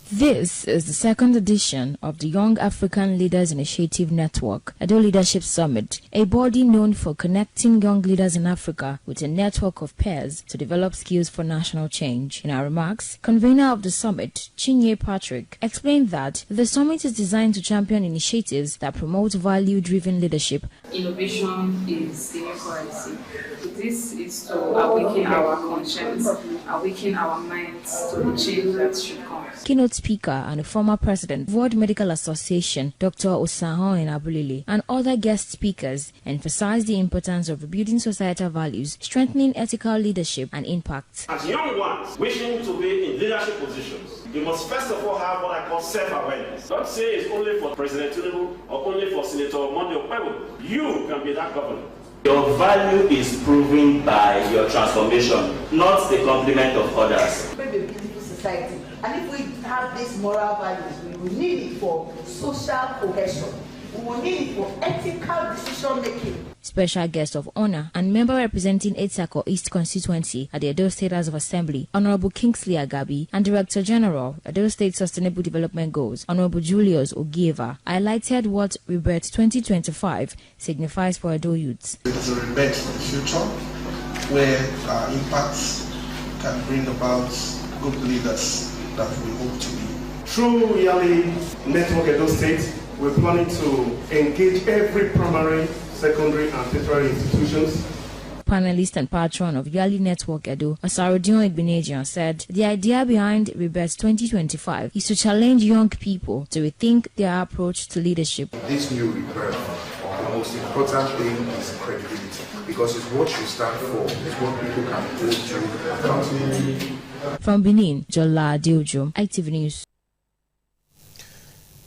[SPEAKER 26] This is the second edition of the Young African Leaders Initiative Network, Edo Leadership Summit, a body known for connecting young leaders in Africa with a network of peers to develop skills for national change. In our remarks, convener of the summit, Chinye Patrick, explained that the summit is designed to champion initiatives that promote value-driven leadership.
[SPEAKER 27] Innovation is the new currency. This is to awaken our conscience, awaken our minds to the change that should come.
[SPEAKER 26] Keynote speaker and a former president of World Medical Association, Dr. Osahon Abulile, and other guest speakers emphasized the importance of rebuilding societal values, strengthening ethical leadership and impact.
[SPEAKER 29] As young ones wishing to be in leadership positions, you must first of all have what I call self-awareness. Don't say it's only for President Tinubu or only for Senator Monday Okpebo. You can be that governor.
[SPEAKER 30] Your value is proven by your transformation, not the compliment of others.
[SPEAKER 31] We will be a beautiful society. And if we have these moral values, we will need it for social cohesion. We will need it for ethical decision making.
[SPEAKER 26] Special guest of honor and member representing Etsako East constituency at the Edo State House of Assembly, Honorable Kingsley Agabi, and Director General, Edo State Sustainable Development Goals, Honorable Julius Ogieva, highlighted what Rebirth 2025 signifies for Edo youths.
[SPEAKER 32] It is a rebirth for the future where our impacts can bring about good leaders that we hope to be.
[SPEAKER 33] Through Yali Network Edo State, we're planning to engage every primary, secondary and tertiary institutions.
[SPEAKER 26] Panelist and patron of Yali Network Edo, Asarodion Igbenejian, said the idea behind Rebirth 2025 is to challenge young people to rethink their approach to leadership.
[SPEAKER 34] This new rebirth, the most important thing is credibility, because it's what you stand for, it's what people can hold you accountable.
[SPEAKER 26] From Benin, Jola Diojo, ITV News.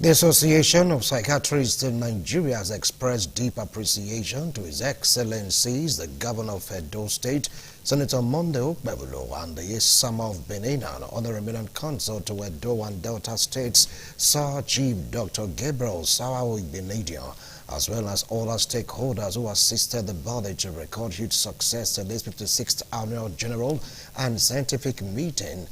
[SPEAKER 8] The Association of Psychiatrists in Nigeria has expressed deep appreciation to His Excellencies, the Governor of Edo State, Senator Monday Okpebolo, and the Isama of Benin and Honorary Eminent Consul to Edo and Delta States, Sir Chief Dr. Gabriel Sawawo Igbenedia, as well as all our stakeholders who assisted the body to record huge success at this 56th Annual General and Scientific Meeting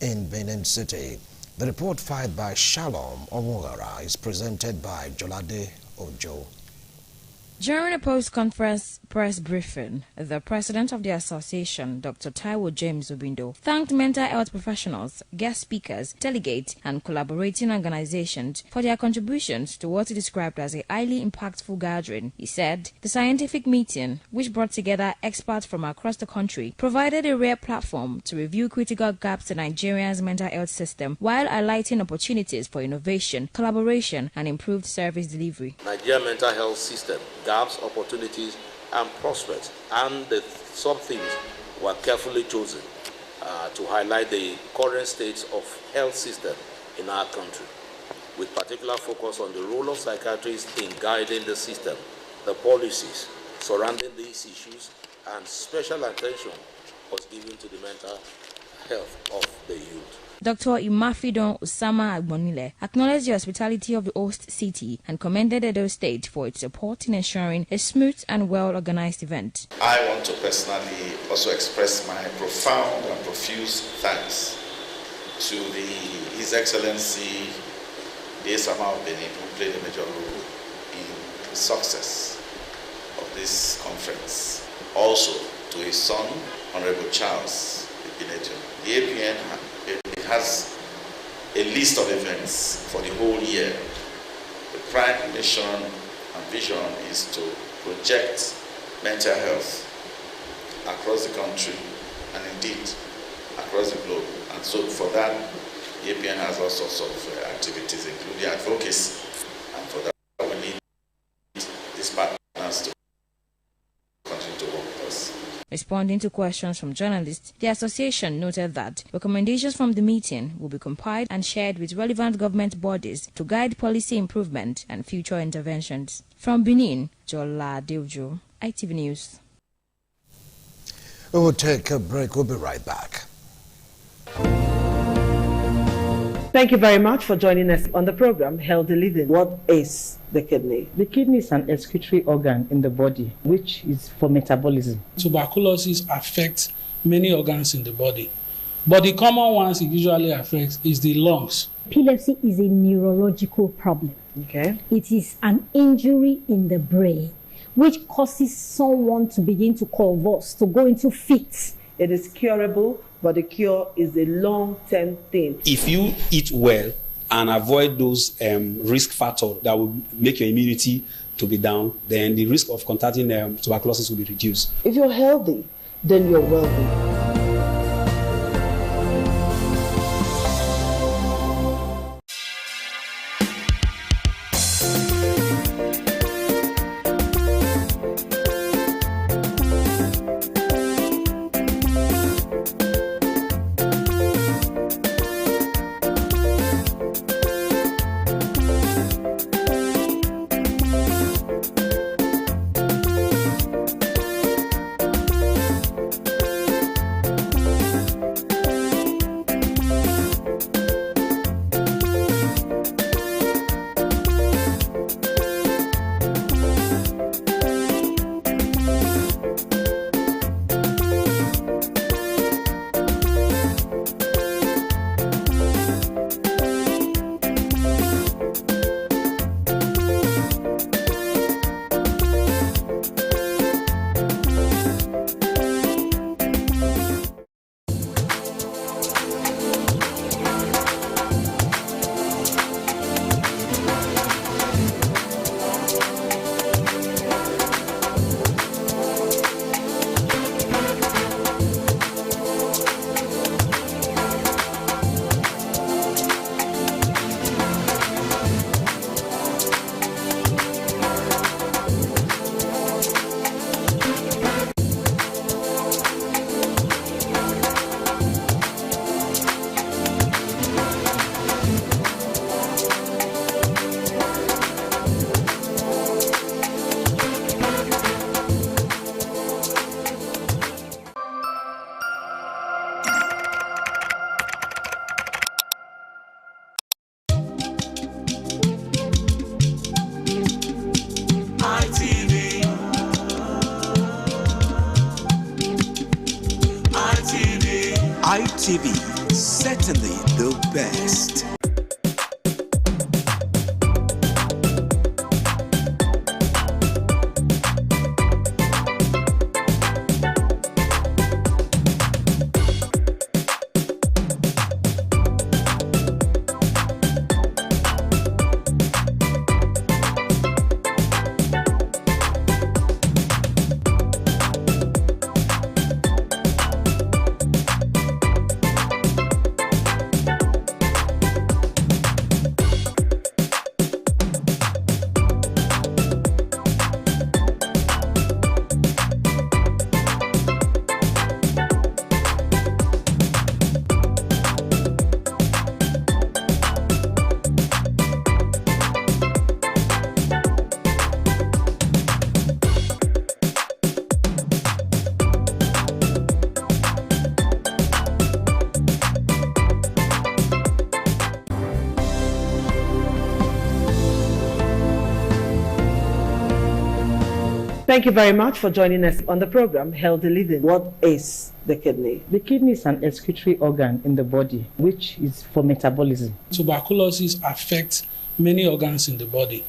[SPEAKER 8] in Benin City. The report filed by Shalom Omugara is presented by Jolade Ojo.
[SPEAKER 26] During a post-conference press briefing, the president of the association, Dr. Taiwo James Obindo, thanked mental health professionals, guest speakers, delegates, and collaborating organizations for their contributions to what he described as a highly impactful gathering. He said the scientific meeting, which brought together experts from across the country, provided a rare platform to review critical gaps in Nigeria's mental health system while highlighting opportunities for innovation, collaboration, and improved service delivery.
[SPEAKER 35] Nigerian mental health system gaps, opportunities,
[SPEAKER 3] and prospect. And some things were carefully chosen to highlight the current state of health system in our country, with particular focus on the role of psychiatrists in guiding the system, the policies surrounding these issues, and special attention was given to the mental health of the youth.
[SPEAKER 26] Dr. Imafidon Osama Agbonile acknowledged the hospitality of the host city and commended Edo State for its support in ensuring a smooth and well-organized event.
[SPEAKER 10] I want to personally also express my profound and profuse thanks to His Excellency the Esama of Benin, who played a major role in the success of this conference. Also to his son, Honorable Charles Ibinejo. The APN has a list of events for the whole year. The prime mission and vision is to project mental health across the country and indeed across the globe. And so for that, the APN has all sorts of activities, including advocacy. And for that, we need these partners to continue to work with us.
[SPEAKER 26] Responding to questions from journalists, the association noted that recommendations from the meeting will be compiled and shared with relevant government bodies to guide policy improvement and future interventions. From Benin, Jola Deojo, ITV News.
[SPEAKER 8] We will take a break. We'll be right back.
[SPEAKER 11] Thank you very much for joining us on the program, Healthy Living. What is the kidney?
[SPEAKER 12] The kidney is an excretory organ in the body, which is for metabolism.
[SPEAKER 13] Tuberculosis affects many organs in the body, but the common ones it usually affects is the lungs.
[SPEAKER 14] Epilepsy is a neurological problem.
[SPEAKER 11] Okay.
[SPEAKER 14] It is an injury in the brain, which causes someone to begin to convulse, to go into fits.
[SPEAKER 11] It is curable, but the cure is a long-term thing.
[SPEAKER 15] If you eat well and avoid those risk factors that will make your immunity to be down, then the risk of contracting tuberculosis will be reduced.
[SPEAKER 11] If you're healthy, then you're wealthy.
[SPEAKER 16] ITV, certainly the best.
[SPEAKER 11] Thank you very much for joining us on the program, Healthy Living. What is the kidney?
[SPEAKER 12] The kidney is an excretory organ in the body, which is for metabolism.
[SPEAKER 13] Tuberculosis affects many organs in the body,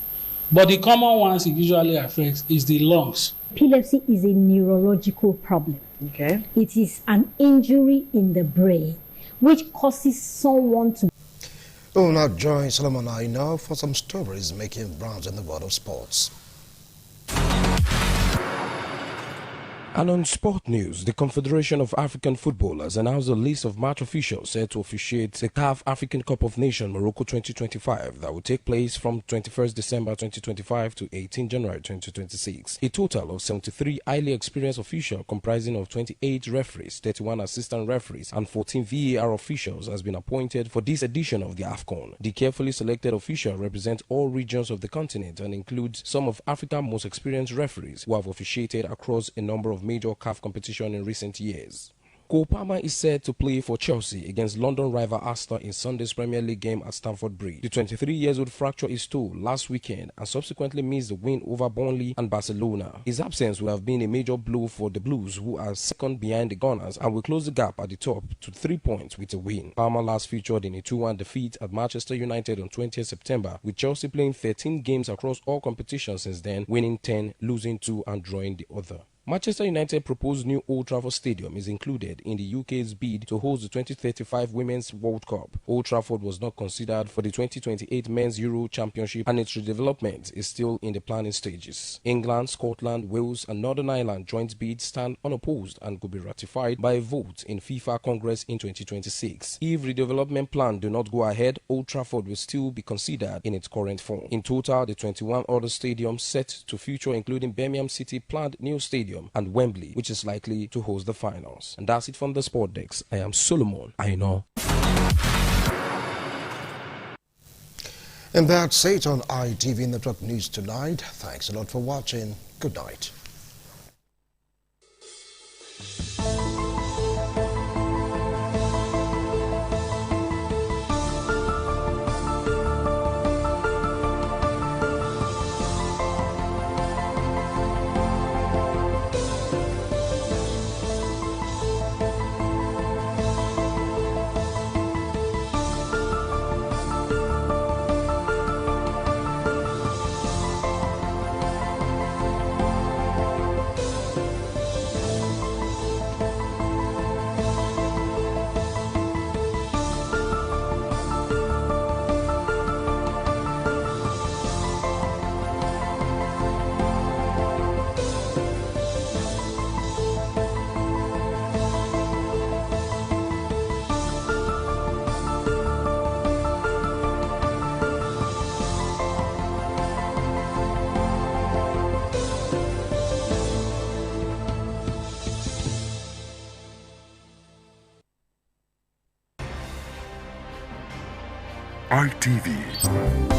[SPEAKER 13] but the common ones it usually affects is the lungs.
[SPEAKER 14] Epilepsy is a neurological problem.
[SPEAKER 11] Okay.
[SPEAKER 14] It is an injury in the brain which causes someone to.
[SPEAKER 8] Oh, now join Solomon I now for some stories making rounds in the world of sports. And on sport news, the Confederation of African Footballers announced a list of match officials set to officiate the CAF African Cup of Nations Morocco 2025 that will take place from 21st December 2025 to 18 January 2026. A total of 73 highly experienced officials comprising of 28 referees, 31 assistant referees and 14 VAR officials has been appointed for this edition of the AFCON. The carefully selected officials represent all regions of the continent and includes some of Africa's most experienced referees who have officiated across a number of major CAF competition in recent years. Cole Palmer is set to play for Chelsea against London rival Arsenal in Sunday's Premier League game at Stamford Bridge. The 23-year-old fractured his toe last weekend and subsequently missed the win over Burnley and Barcelona. His absence will have been a major blow for the Blues, who are second behind the Gunners and will close the gap at the top to 3 points with a win. Palmer last featured in a 2-1 defeat at Manchester United on 20th September, with Chelsea playing 13 games across all competitions since then, winning 10, losing 2 and drawing the other. Manchester United proposed new Old Trafford Stadium is included in the UK's bid to host the 2035 Women's World Cup. Old Trafford was not considered for the 2028 Men's Euro Championship and its redevelopment is still in the planning stages. England, Scotland, Wales and Northern Ireland joint bids stand unopposed and could be ratified by a vote in FIFA Congress in 2026. If redevelopment plans do not go ahead, Old Trafford will still be considered in its current form. In total, the 21 other stadiums set to feature including Birmingham City planned new stadium and Wembley, which is likely to host the finals. And that's it from the Sport Desk. I am Solomon I know. And that's it on ITV Network News tonight. Thanks a lot for watching. Good night.
[SPEAKER 1] ITV.